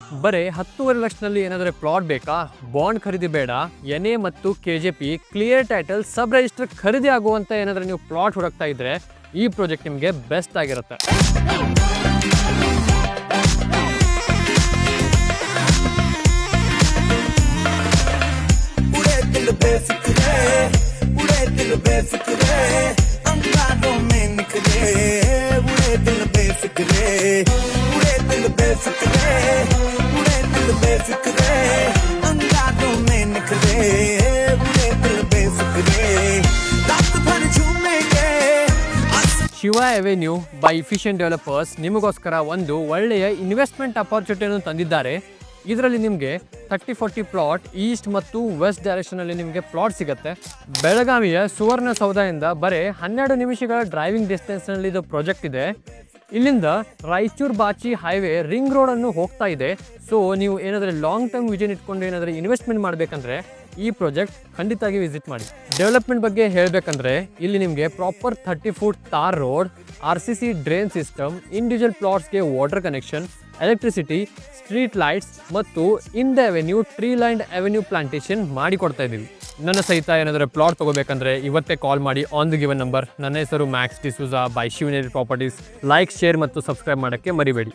ಬರೀ 10.5 ಲಕ್ಷದಲ್ಲಿ ಏನಾದರೂ ಪ್ಲಾಟ್ ಬೇಕಾ? ಬಾಂಡ್ ಖರೀದಿ ಬೇಡ, ಎನ್ಎ ಮತ್ತು KJP clear title sub register ಖರೀದಿ ಆಗುವಂತ ಏನಾದರೂ ನೀವು ಪ್ಲಾಟ್ ಹುಡುಕ್ತಾ ಇದ್ರೆ ಈ ಪ್ರಾಜೆಕ್ಟ್ ನಿಮಗೆ ಬೆಸ್ಟ್ ಆಗಿರುತ್ತೆ. Shiva avenue by efficient developers ನಿಮಗೋಸ್ಕರ ಒಂದು ಒಳ್ಳೆಯ ಇನ್ವೆಸ್ಟ್ಮೆಂಟ್ ಅಪಾರ್ಚುನಿಟಿಯನ್ನು ತಂದಿದ್ದಾರೆ. ಇದರಲ್ಲಿ ನಿಮಗೆ 30-40 ಪ್ಲಾಟ್ ಈಸ್ಟ್ ಮತ್ತು ವೆಸ್ಟ್ ಡೈರೆಕ್ಷನಲ್ಲಿ ನಿಮಗೆ ಪ್ಲಾಟ್ ಸಿಗುತ್ತೆ. ಬೆಳಗಾವಿಯ ಸುವರ್ಣಸೌಧದಿಂದ ಬರೀ 12 ನಿಮಿಷಗಳ ಡ್ರೈವಿಂಗ್ ಡಿಸ್ಟೆನ್ಸ್ನಲ್ಲಿ ಇದು ಪ್ರಾಜೆಕ್ಟ್ ಇದೆ. ಇಲ್ಲಿಂದ ರಾಯಚೂರು ಬಾಚಿ ಹೈವೇ ರಿಂಗ್ ರೋಡನ್ನು ಹೋಗ್ತಾ ಇದೆ. ಸೊ ನೀವು ಏನಾದರೂ ಲಾಂಗ್ ಟರ್ಮ್ ವಿಷನ್ ಇಟ್ಕೊಂಡು ಏನಾದರೂ ಇನ್ವೆಸ್ಟ್ಮೆಂಟ್ ಮಾಡಬೇಕಂದ್ರೆ ಈ ಪ್ರಾಜೆಕ್ಟ್ ಖಂಡಿತವಾಗಿ ವಿಸಿಟ್ ಮಾಡಿ. ಡೆವಲಪ್ಮೆಂಟ್ ಬಗ್ಗೆ ಹೇಳಬೇಕಂದ್ರೆ ಇಲ್ಲಿ ನಿಮಗೆ proper 30 foot tar road, RCC drain system, individual ಪ್ಲಾಟ್ಸ್ಗೆ water connection, electricity, street lights ಮತ್ತು in the avenue tree lined avenue plantation ಮಾಡಿಕೊಡ್ತಾ ಇದ್ದೀವಿ. ನನ್ನ ಸಹಿತ ಏನಾದರೂ ಪ್ಲಾಟ್ ತೊಗೋಬೇಕಂದ್ರೆ ಇವತ್ತೇ ಕಾಲ್ ಮಾಡಿ ಆನ್ ದಿ ಗಿವನ್ ನಂಬರ್. ನನ್ನ ಹೆಸರು Max D'Souza by Shivneri properties. Like, share ಮತ್ತು ಸಬ್ಸ್ಕ್ರೈಬ್ ಮಾಡೋಕ್ಕೆ ಮರಿಬೇಡಿ.